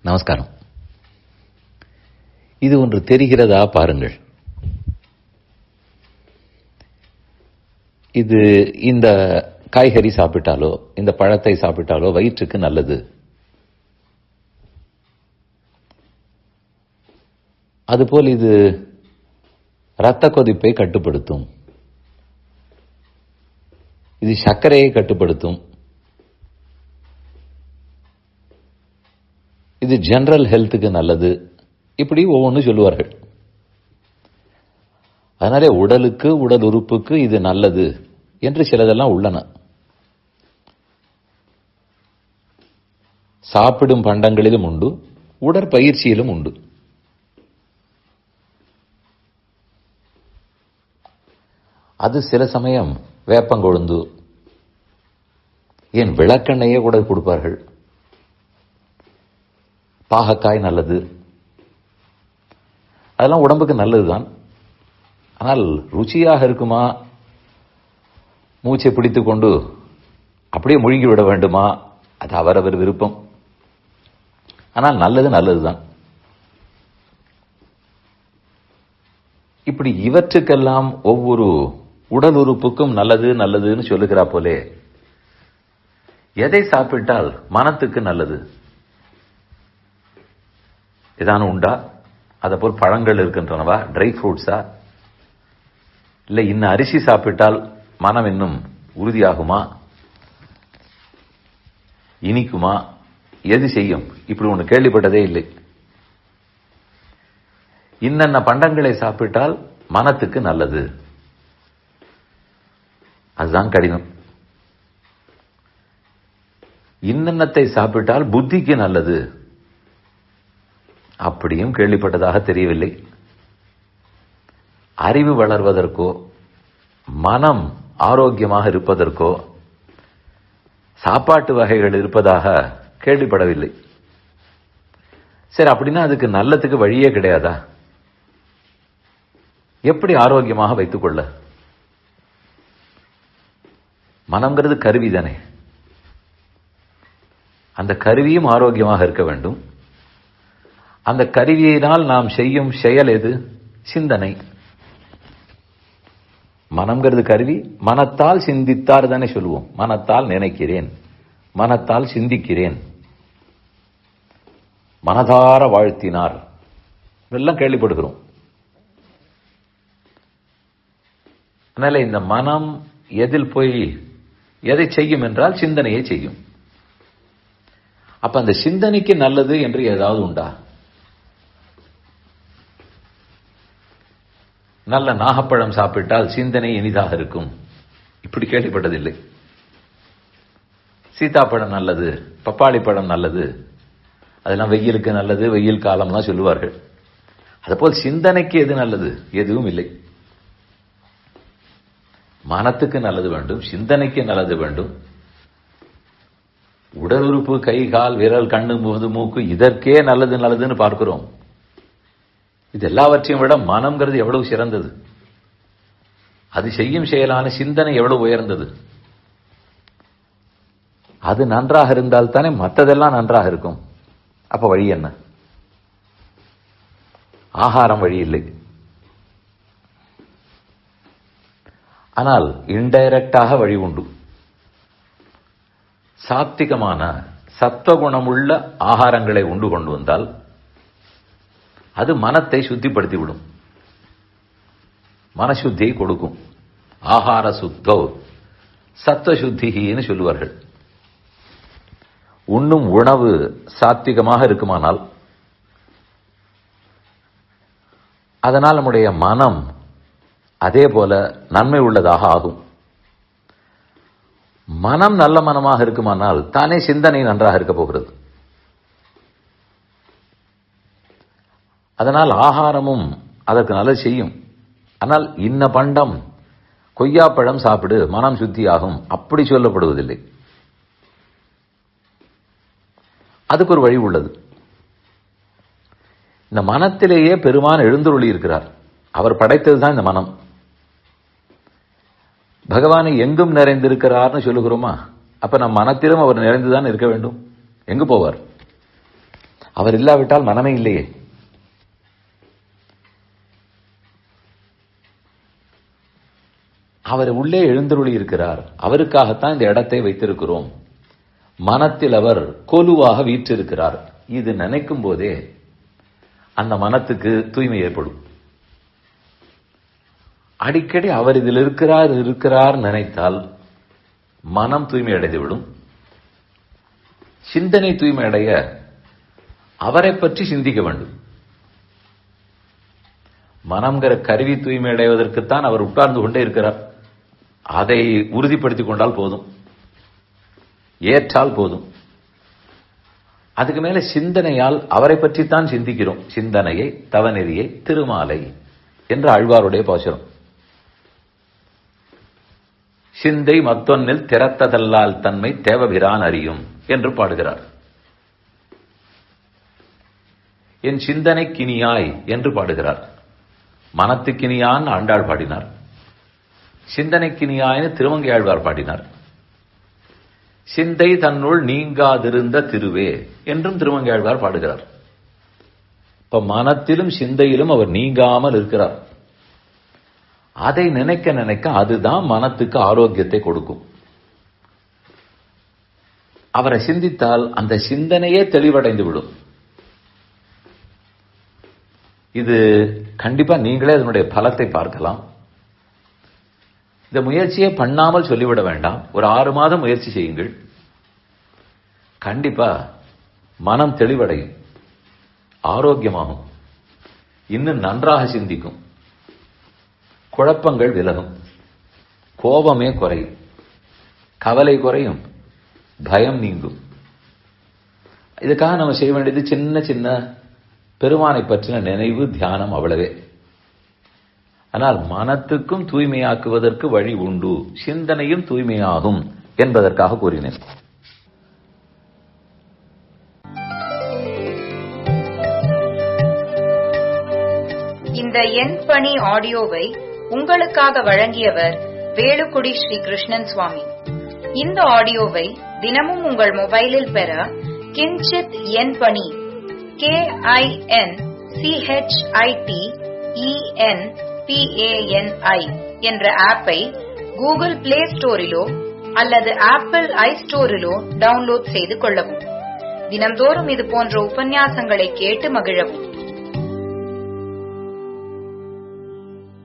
நமஸ்காரம். இது ஒன்று தெரிகிறதா பாருங்கள். இது இந்த காய்கறி சாப்பிட்டாலோ இந்த பழத்தை சாப்பிட்டாலோ வயிற்றுக்கு நல்லது. அதுபோல் இது இரத்த கொதிப்பை கட்டுப்படுத்தும், இது சர்க்கரையை கட்டுப்படுத்தும், இது ஜெனரல் ஹெல்த்துக்கு நல்லது. இப்படி ஒவ்வொன்றும் சொல்லுவார்கள். அதனாலே உடலுக்கு உடல் உறுப்புக்கு இது நல்லது என்று சிலதெல்லாம் உள்ளன. சாப்பிடும் பண்டங்களிலும் உண்டு, உடற்பயிற்சியிலும் உண்டு. அது சில சமயம் வேப்பங்கொழுந்து, ஏன் விளக்கெண்ணையே கூட கொடுப்பார்கள். பாகக்காய் நல்லது, அதெல்லாம் உடம்புக்கு நல்லதுதான். ஆனால் ருச்சியாக இருக்குமா, மூச்சை பிடித்துக் கொண்டு அப்படியே முழுங்கி விட வேண்டுமா, அது அவரவர் விருப்பம். ஆனால் நல்லது நல்லதுதான். இப்படி இவற்றுக்கெல்லாம் ஒவ்வொரு உடல் உறுப்புக்கும் நல்லது நல்லதுன்னு சொல்லுகிறா போலே எதை சாப்பிட்டால் மனத்துக்கு நல்லது ஏதானும் உண்டா? அதை போல் பழங்கள் இருக்கின்றனவா, ட்ரை ஃப்ரூட்ஸா, இல்லை இன்னும் அரிசி சாப்பிட்டால் மனம் இன்னும் உறுதியாகுமா, இனிக்குமா, எது செய்யும்? இப்படி ஒன்று கேள்விப்பட்டதே இல்லை. இன்னென்ன பண்டங்களை சாப்பிட்டால் மனத்துக்கு நல்லது, அதுதான் கடினம். இன்னென்னத்தை சாப்பிட்டால் புத்திக்கு நல்லது, அப்படியும் கேள்விப்பட்டதாக தெரியவில்லை. அறிவு வளர்வதற்கோ மனம் ஆரோக்கியமாக இருப்பதற்கோ சாப்பாட்டு வகைகள் இருப்பதாக கேள்விப்படவில்லை. சரி, அப்படின்னா அதுக்கு நல்லதுக்கு வழியே கிடையாதா? எப்படி ஆரோக்கியமாக வைத்துக் கொள்ள? மனம்ங்கிறது கருவி தானே, அந்த கருவியும் ஆரோக்கியமாக இருக்க வேண்டும். அந்த கருவியினால் நாம் செய்யும் செயல் எது? சிந்தனை. மனம்ங்கிறது கருவி, மனத்தால் சிந்தித்தார் தானே சொல்லுவோம். மனத்தால் நினைக்கிறேன், மனத்தால் சிந்திக்கிறேன், மனதார வாழ்த்தினார், இதெல்லாம் கேள்விப்படுகிறோம். அதனால இந்த மனம் எதில் போய் எதை செய்யும் என்றால் சிந்தனையை செய்யும். அப்ப அந்த சிந்தனைக்கு நல்லது என்று ஏதாவது உண்டா? நல்ல நாகப்பழம் சாப்பிட்டால் சிந்தனை இனிதாக இருக்கும், இப்படி கேள்விப்பட்டதில்லை. சீதாப்பழம் நல்லது, பப்பாளி பழம் நல்லது, அதெல்லாம் வெயிலுக்கு நல்லது, வெயில் காலம்லாம் சொல்லுவார்கள். அதுபோல் சிந்தனைக்கு எது நல்லது? எதுவும் இல்லை. மனத்துக்கு நல்லது வேண்டும், சிந்தனைக்கு நல்லது வேண்டும். உடல் உறுப்பு, கை கால் விரல் கண்ணு முது மூக்கு, இதற்கே நல்லது நல்லதுன்னு பார்க்கிறோம். இது எல்லாவற்றையும் விட மனம்ங்கிறது எவ்வளவு சிறந்தது, அது செய்யும் செயலான சிந்தனை எவ்வளவு உயர்ந்தது. அது நன்றாக இருந்தால் தானே மற்றதெல்லாம் நன்றாக இருக்கும். அப்ப வழி என்ன? ஆகாரம் வழி இல்லை. ஆனால் இன்டைரக்டாக வழி உண்டு. சாத்விகமான சத்துவகுணமுள்ள ஆகாரங்களை உண்டு கொண்டு வந்தால் அது மனத்தை சுத்திப்படுத்திவிடும், மனசுத்தியை கொடுக்கும். ஆகார சுத்தோ சத்துவ சுத்தின்னு சொல்லுவார்கள். உண்ணும் உணவு சாத்விகமாக இருக்குமானால் அதனால் நம்முடைய மனம் அதே போல நன்மை உள்ளதாக ஆகும். மனம் நல்ல மனமாக இருக்குமானால் தானே சிந்தனை நன்றாக இருக்க போகிறது. அதனால் ஆகாரமும் அதற்கு நல்லது செய்யும். ஆனால் இன்ன பண்டம், கொய்யாப்பழம் சாப்பிடு மனம் சுத்தியாகும், அப்படி சொல்லப்படுவதில்லை. அதுக்கு ஒரு வழி உள்ளது. இந்த மனத்திலேயே பெருமான் எழுந்தருளி இருக்கிறார். அவர் படைத்ததுதான் இந்த மனம். பகவானை எங்கும் நிறைந்திருக்கிறார்னு சொல்லுகிறோமா? அப்ப நம் மனத்திலும் அவர் நிறைந்துதான் இருக்க வேண்டும். எங்கு போவார்? அவர் இல்லாவிட்டால் மனமே இல்லையே. அவர் உள்ளே எழுந்தருளி இருக்கிறார். அவருக்காகத்தான் இந்த இடத்தை வைத்திருக்கிறோம். மனத்தில் அவர் கொலுவாக வீற்றிருக்கிறார். இது நினைக்கும் போதே அந்த மனத்துக்கு தூய்மை ஏற்படும். அடிக்கடி அவர் இதில் இருக்கிறார் நினைத்தால் மனம் தூய்மை அடைந்துவிடும். சிந்தனை தூய்மை அடைய அவரை பற்றி சிந்திக்க வேண்டும். மனம்ங்கிற கருவி தூய்மை அடைவதற்குத்தான் அவர் உட்கார்ந்து கொண்டே இருக்கிறார். அதை உறுதிப்படுத்திக் கொண்டால் போதும், ஏற்றால் போதும். அதுக்கு மேல சிந்தனையால் அவரை பற்றித்தான் சிந்திக்கிறோம். சிந்தனையை தவநெறியை திருமாலை என்று ஆழ்வாருடைய பாசுரம். சிந்தை மத்தொன்னில் திறத்ததல்லால் தன்மை தேவபிரான் அறியும் என்று பாடுகிறார். என் சிந்தனை கினியாய் என்று பாடுகிறார். மனத்துக்கினியான் ஆண்டாள் பாடினார். சிந்தனை கினியாய்னு திருமங்கையாழ்வார் பாடினார். சிந்தை தன்னுள் நீங்காதிருந்த திருவே என்றும் திருமங்கையாழ்வார் பாடுகிறார். இப்ப மனத்திலும் சிந்தையிலும் அவர் நீங்காமல் இருக்கிறார். அதை நினைக்க நினைக்க அதுதான் மனத்துக்கு ஆரோக்கியத்தை கொடுக்கும். அவரை சிந்தித்தால் அந்த சிந்தனையே தெளிவடைந்து விடும். இது கண்டிப்பா நீங்களே அதனுடைய பலத்தை பார்க்கலாம். இந்த முயற்சியை பண்ணாமல் சொல்லிவிட வேண்டாம். ஒரு 6 மாதம் முயற்சி செய்யுங்கள். கண்டிப்பா மனம் தெளிவடையும், ஆரோக்கியமாகும், இன்னும் நன்றாக சிந்திக்கும், குழப்பங்கள் விலகும், கோபமே குறையும், கவலை குறையும், பயம் நீங்கும். இதுக்காக நம்ம செய்ய வேண்டியது சின்ன சின்ன பெருமானை பற்றின நினைவு, தியானம், அவ்வளவே. ஆனால் மனத்துக்கும் தூய்மையாக்குவதற்கு வழி உண்டு, சிந்தனையும் தூய்மையாகும் என்பதற்காக கூறினேன். இந்த என் பணி ஆடியோவை உங்களுக்காக வழங்கியவர் வேலுக்குடி ஸ்ரீ கிருஷ்ணன் சுவாமி. இந்த ஆடியோவை தினமும் உங்கள் மொபைலில் பெற கிஞ்சித் என் பணி KINCHITENPANI என்ற ஆப்பை கூகுள் பிளே ஸ்டோரிலோ அல்லது ஆப்பிள் ஐஸ்டோரிலோ டவுன்லோட் செய்து கொள்ளவும். தினம்தோறும் இது போன்ற உபன்யாசங்களை கேட்டு மகிழவும்.